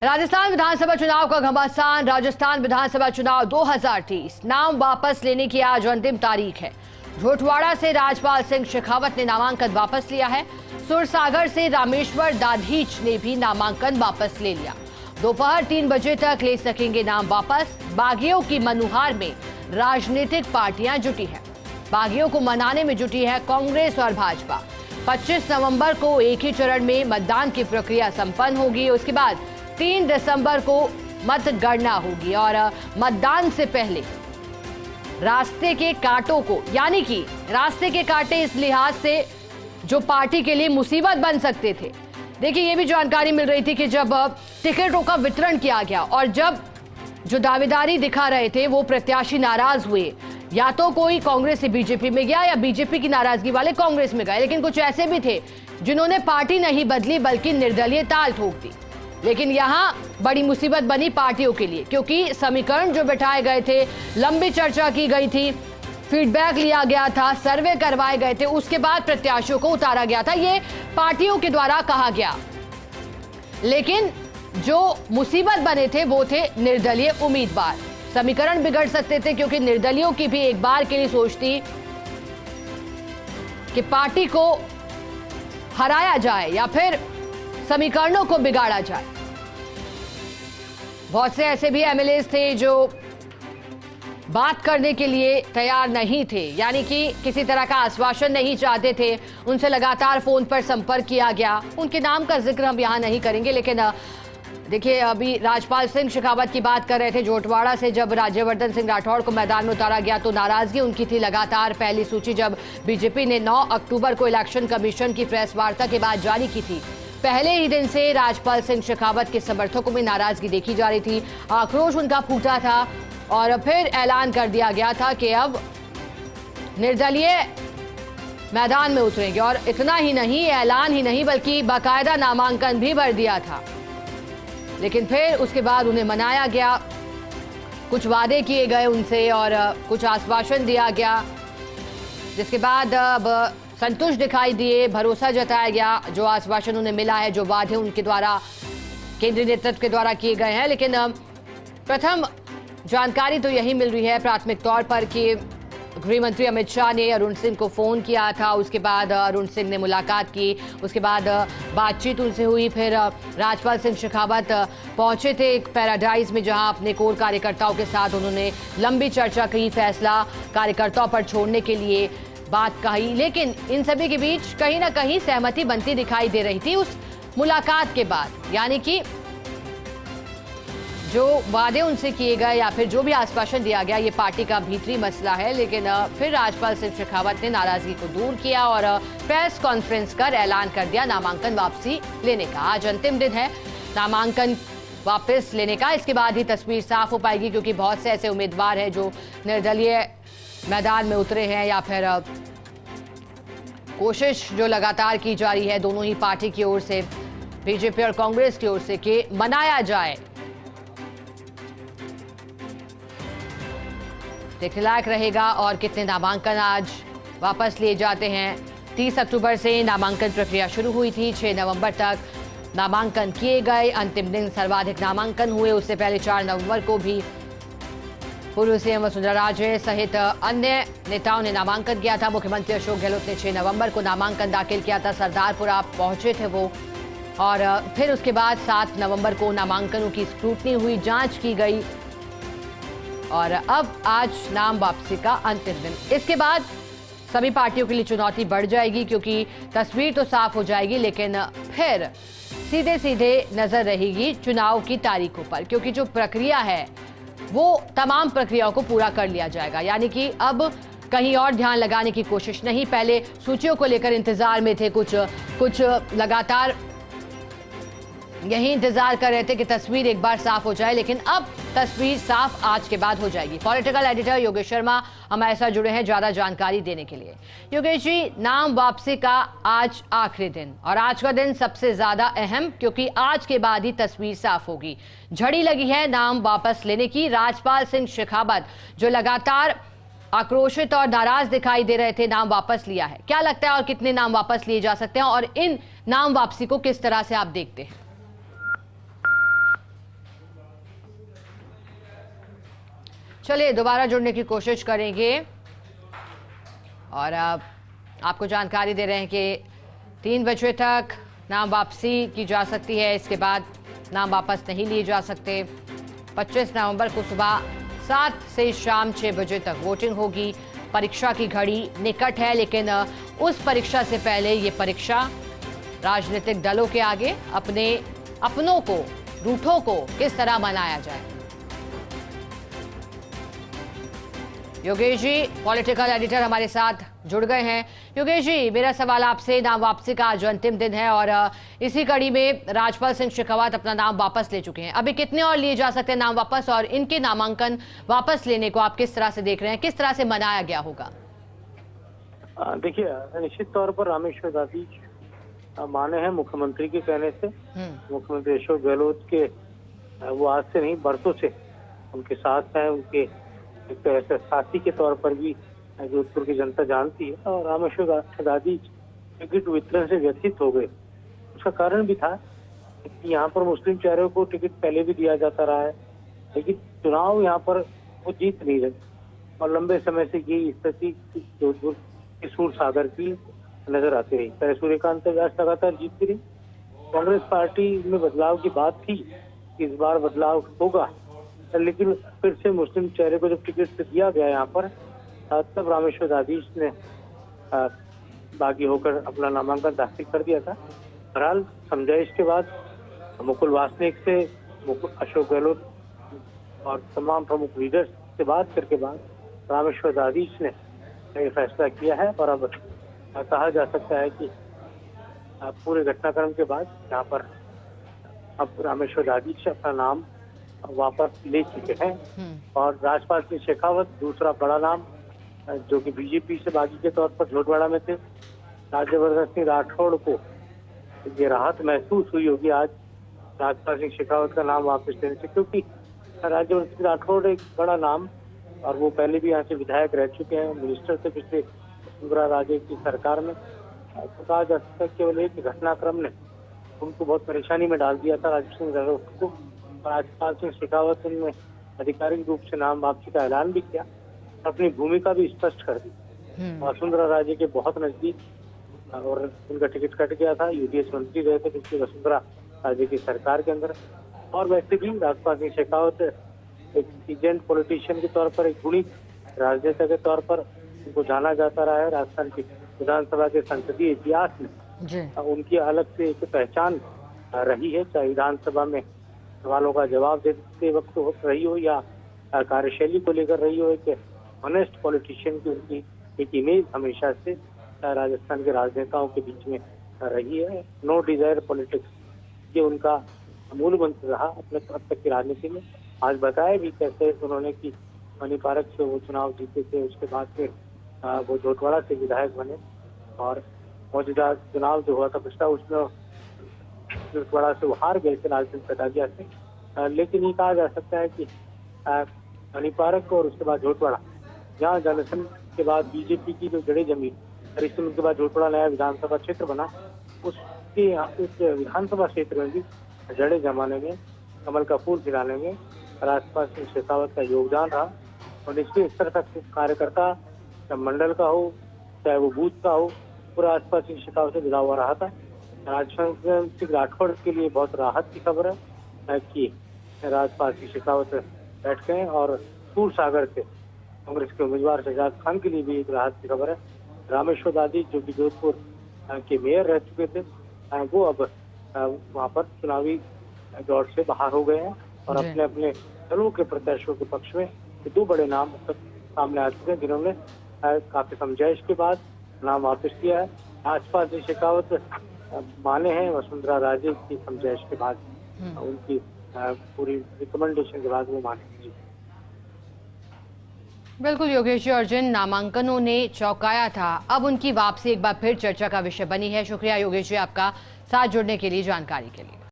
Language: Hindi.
राजस्थान विधानसभा चुनाव का घमासान। राजस्थान विधानसभा चुनाव 2030 नाम वापस लेने की आज अंतिम तारीख है। झोटवाड़ा से राजपाल सिंह शेखावत ने नामांकन वापस लिया है। सुरसागर से रामेश्वर दाधीच ने भी नामांकन वापस ले लिया। दोपहर 3 बजे तक ले सकेंगे नाम वापस। बागियों की मनुहार में राजनीतिक पार्टियां जुटी हैं। बागियों को मनाने में जुटी है कांग्रेस और भाजपा। 25 नवंबर को एक ही चरण में मतदान की प्रक्रिया संपन्न होगी। उसके बाद 3 दिसंबर को मतगणना होगी और मतदान से पहले रास्ते के कांटों को, यानी कि रास्ते के कांटे इस लिहाज से जो पार्टी के लिए मुसीबत बन सकते थे। देखिए, ये भी जानकारी मिल रही थी कि जब टिकटों का वितरण किया गया और जब जो दावेदारी दिखा रहे थे वो प्रत्याशी नाराज हुए, या तो कोई कांग्रेस से बीजेपी में गया या बीजेपी की नाराजगी वाले कांग्रेस में गए, लेकिन कुछ ऐसे भी थे जिन्होंने पार्टी नहीं बदली बल्कि निर्दलीय ताल ठोक दी। लेकिन यहां बड़ी मुसीबत बनी पार्टियों के लिए, क्योंकि समीकरण जो बैठाए गए थे, लंबी चर्चा की गई थी, फीडबैक लिया गया था, सर्वे करवाए गए थे, उसके बाद प्रत्याशियों को उतारा गया था, ये पार्टियों के द्वारा कहा गया। लेकिन जो मुसीबत बने थे वो थे निर्दलीय उम्मीदवार। समीकरण बिगड़ सकते थे, क्योंकि निर्दलीयों की भी एक बार के लिए सोच थी कि पार्टी को हराया जाए या फिर समीकरणों को बिगाड़ा जाए। बहुत से ऐसे भी एमएलए थे जो बात करने के लिए तैयार नहीं थे, यानी कि किसी तरह का आश्वासन नहीं चाहते थे। उनसे लगातार फोन पर संपर्क किया गया। उनके नाम का जिक्र हम यहां नहीं करेंगे, लेकिन देखिए, अभी राजपाल सिंह शेखावत की बात कर रहे थे। झोटवाड़ा से जब राज्यवर्धन सिंह राठौड़ को मैदान में उतारा गया तो नाराजगी उनकी थी लगातार। पहली सूची जब बीजेपी ने 9 अक्टूबर को इलेक्शन कमीशन की प्रेस वार्ता के बाद जारी की थी, पहले ही दिन से राजपाल सिंह शेखावत के समर्थकों में नाराजगी देखी जा रही थी। आक्रोश उनका फूटा था और फिर ऐलान कर दिया गया था कि अब निर्दलीय मैदान में उतरेंगे। और इतना ही नहीं, ऐलान ही नहीं बल्कि बाकायदा नामांकन भी भर दिया था। लेकिन फिर उसके बाद उन्हें मनाया गया, कुछ वादे किए गए उनसे और कुछ आश्वासन दिया गया, जिसके बाद अब संतुष्ट दिखाई दिए, भरोसा जताया गया। जो आश्वासन उन्हें मिला है, जो वादे उनके द्वारा केंद्रीय नेतृत्व के द्वारा किए गए हैं। लेकिन प्रथम जानकारी तो यही मिल रही है प्राथमिक तौर पर कि गृह मंत्री अमित शाह ने अरुण सिंह को फोन किया था। उसके बाद अरुण सिंह ने मुलाकात की, उसके बाद बातचीत उनसे हुई। फिर राजपाल सिंह शेखावत पहुंचे थे एक पैराडाइज में, जहां अपने कोर कार्यकर्ताओं के साथ उन्होंने लंबी चर्चा की, फैसला कार्यकर्ताओं पर छोड़ने के लिए बात कही। लेकिन इन सभी के बीच कहीं ना कहीं सहमति बनती दिखाई दे रही थी उस मुलाकात के बाद, यानी कि जो वादे उनसे किए गए या फिर जो भी आश्वासन दिया गया, ये पार्टी का भीतरी मसला है। लेकिन फिर राजपाल सिंह शेखावत ने नाराजगी को दूर किया और प्रेस कॉन्फ्रेंस कर ऐलान कर दिया नामांकन वापसी लेने का। आज अंतिम दिन है नामांकन वापस लेने का। इसके बाद ही तस्वीर साफ हो पाएगी, क्योंकि बहुत से ऐसे उम्मीदवार हैं जो निर्दलीय मैदान में उतरे हैं, या फिर कोशिश जो लगातार की जा रही है दोनों ही पार्टी की ओर से, बीजेपी और कांग्रेस की ओर से, कि मनाया जाए। देखने लायक रहेगा और कितने नामांकन आज वापस लिए जाते हैं। 30 अक्टूबर से नामांकन प्रक्रिया शुरू हुई थी, 6 नवंबर तक नामांकन किए गए। अंतिम दिन सर्वाधिक नामांकन हुए। उससे पहले 4 नवंबर को भी पूर्व सीएम वसुंधरा राजे सहित अन्य नेताओं ने नामांकन किया था। मुख्यमंत्री अशोक गहलोत ने 6 नवंबर को नामांकन दाखिल किया था। सरदारपुरा पहुंचे थे वो, और फिर उसके बाद 7 नवंबर को नामांकनों की स्क्रूटनी हुई, जांच की गई, और अब आज नाम वापसी का अंतिम दिन। इसके बाद सभी पार्टियों के लिए चुनौती बढ़ जाएगी, क्योंकि तस्वीर तो साफ हो जाएगी, लेकिन फिर सीधे सीधे नजर रहेगी चुनाव की तारीखों पर, क्योंकि जो प्रक्रिया है वो तमाम प्रक्रियाओं को पूरा कर लिया जाएगा। यानी कि अब कहीं और ध्यान लगाने की कोशिश नहीं। पहले सूचियों को लेकर इंतजार में थे, कुछ लगातार यही इंतजार कर रहे थे कि तस्वीर एक बार साफ हो जाए, लेकिन अब तस्वीर साफ आज के बाद हो जाएगी। पॉलिटिकल एडिटर योगेश शर्मा हमारे साथ जुड़े हैं ज्यादा जानकारी देने के लिए। योगेश जी, नाम वापसी का आज आखिरी दिन, और आज का दिन सबसे ज्यादा अहम, क्योंकि आज के बाद ही तस्वीर साफ होगी। झड़ी लगी है नाम वापस लेने की। राजपाल सिंह शेखावत जो लगातार आक्रोशित और नाराज दिखाई दे रहे थे, नाम वापस लिया है। क्या लगता है और कितने नाम वापस लिए जा सकते हैं, और इन नाम वापसी को किस तरह से आप देखते हैं? चलिए दोबारा जुड़ने की कोशिश करेंगे और अब आपको जानकारी दे रहे हैं कि 3 बजे तक नाम वापसी की जा सकती है, इसके बाद नाम वापस नहीं लिए जा सकते। 25 नवंबर को सुबह 7 से शाम 6 बजे तक वोटिंग होगी। परीक्षा की घड़ी निकट है, लेकिन उस परीक्षा से पहले ये परीक्षा राजनीतिक दलों के आगे अपने अपनों को, रूठों को किस तरह मनाया जाए। योगेश जी पॉलिटिकल एडिटर हमारे साथ जुड़ गए हैं। योगेश जी, मेरा सवाल आपसे, नाम वापसी का आज अंतिम दिन है और इसी कड़ी में राजपाल सिंह शेखावत अपना नाम वापस ले चुके हैं। अभी कितने और लिए जा सकते हैं नाम वापस, और इनके नामांकन वापस लेने को आप किस तरह से देख रहे हैं, किस तरह से मनाया गया होगा? देखिए, निश्चित तौर पर रामेश्वर दादीज माने हैं मुख्यमंत्री के कहने से। मुख्यमंत्री अशोक गहलोत के वो आज से नहीं बरसों से उनके साथ हैं, उनके एक तरह से साथी के तौर पर भी जोधपुर की जनता जानती है। और रामेश्वर दादीज टिकट वितरण से व्यथित हो गए। उसका कारण भी था कि यहाँ पर मुस्लिम चेहरों को टिकट पहले भी दिया जाता रहा है, लेकिन चुनाव यहाँ पर वो जीत नहीं रहे और लंबे समय से ये स्थिति जोधपुर के सूर सागर की नजर आती रही। चाहे सूर्यकांत व्यास लगातार जीतती रही। कांग्रेस पार्टी में बदलाव की बात थी, इस बार बदलाव होगा, लेकिन फिर से मुस्लिम चेहरे को जब टिकट दिया गया यहाँ पर, तब रामेश्वर दादीज ने बागी होकर अपना नामांकन दाखिल कर दिया था। बहरहाल समझाइश के बाद मुकुल वासनिक से अशोक गहलोत और तमाम प्रमुख लीडर्स से बात करके बाद रामेश्वर दादीज ने ये फैसला किया है। और अब कहा जा सकता है कि पूरे घटनाक्रम के बाद यहाँ पर अब रामेश्वर दादीज अपना नाम वापस ले चुके हैं और राजपाल सिंह शेखावत दूसरा बड़ा नाम, जो कि बीजेपी से बागी के तौर पर झोटवाड़ा में थे, राज्यवर्धन सिंह राठौड़ को ये राहत महसूस हुई होगी आज राजपाल सिंह शेखावत का नाम वापस लेने से, क्योंकि राज्यवर्धन सिंह राठौड़ एक बड़ा नाम और वो पहले भी यहाँ से विधायक रह चुके हैं, मिनिस्टर थे पिछले वसुंधरा राजे की सरकार में। तो कहा जा सकता है केवल एक घटनाक्रम ने उनको बहुत परेशानी में डाल दिया था राजपाल सिंह राठौड़ को। राजपाल सिंह शेखावत ने आधिकारिक रूप से नाम वापसी का ऐलान भी किया, अपनी भूमिका भी स्पष्ट कर दी। वसुंधरा राजे के बहुत नजदीक और उनका टिकट कट गया था, यूडीएस मंत्री रहे थे पिछली वसुंधरा राजे की सरकार के अंदर। और वैसे भी राजपाल सिंह शेखावत एक सीजन पॉलिटिशियन के तौर पर, एक गुणी राजनेता के तौर पर उनको जाना जाता रहा है। राजस्थान की विधानसभा के संसदीय इतिहास में उनकी अलग से एक पहचान रही है, चाहे विधानसभा में सवालों का जवाब देते वक्त रही हो या कार्यशैली को लेकर रही हो। एक ऑनेस्ट पॉलिटिशियन की उनकी एक इमेज हमेशा से राजस्थान के राजनेताओं के बीच में रही है। नो डिजायर पॉलिटिक्स, ये उनका मूल मंत्र रहा अपने अब तक की राजनीति में। आज बताया भी कैसे उन्होंने कि मनी पारक से वो चुनाव जीते थे, उसके बाद फिर वो झोटवाड़ा से विधायक बने और मौजूदा चुनाव जो हुआ था पिछला, उसमें झोटवाड़ा से वो हार गए थे लालचंद कटारिया से। लेकिन ये कहा जा सकता है कि मनी पारक और उसके बाद झोटवाड़ा, जहाँ जनसंघ के बाद बीजेपी की जो जड़ें जमी, परिश्रम के बाद झोटवाड़ा नया विधानसभा क्षेत्र बना, उसके उस विधानसभा क्षेत्र में भी जड़ें जमाने में, कमल का फूल खिलाने में राजपाल सिंह शेखावत का योगदान रहा। और निचले स्तर तक कार्यकर्ता, चाहे मंडल का हो चाहे वो बूथ का हो, पूरा राजपाल सिंह शेखावत से जुड़ा हुआ रहा था। राजपाल सिंह राठौड़ के लिए बहुत राहत की खबर है कि राजपाल सिंह शेखावत बैठ गए और सूर सागर से कांग्रेस के उम्मीदवार शहजाद खान के लिए भी एक राहत की खबर है। रामेश्वर दादीज जो कि जोधपुर के मेयर रह चुके थे, वो अब वहाँ पर चुनावी दौर से बाहर हो गए हैं और अपने अपने दलों के प्रत्याशियों के पक्ष में दो बड़े नाम अब तक सामने आ चुके हैं, जिन्होंने काफी समझाइश के बाद नाम वापस किया है। राजपाल सिंह शेखावत माने हैं वसुंधरा राजे की समझाइश के बाद, उनकी पूरी रिकमेंडेशन के बाद वो माने। बिल्कुल योगेश जी, और जिन नामांकनों ने चौंकाया था, अब उनकी वापसी एक बार फिर चर्चा का विषय बनी है। शुक्रिया योगेश जी आपका साथ जुड़ने के लिए, जानकारी के लिए।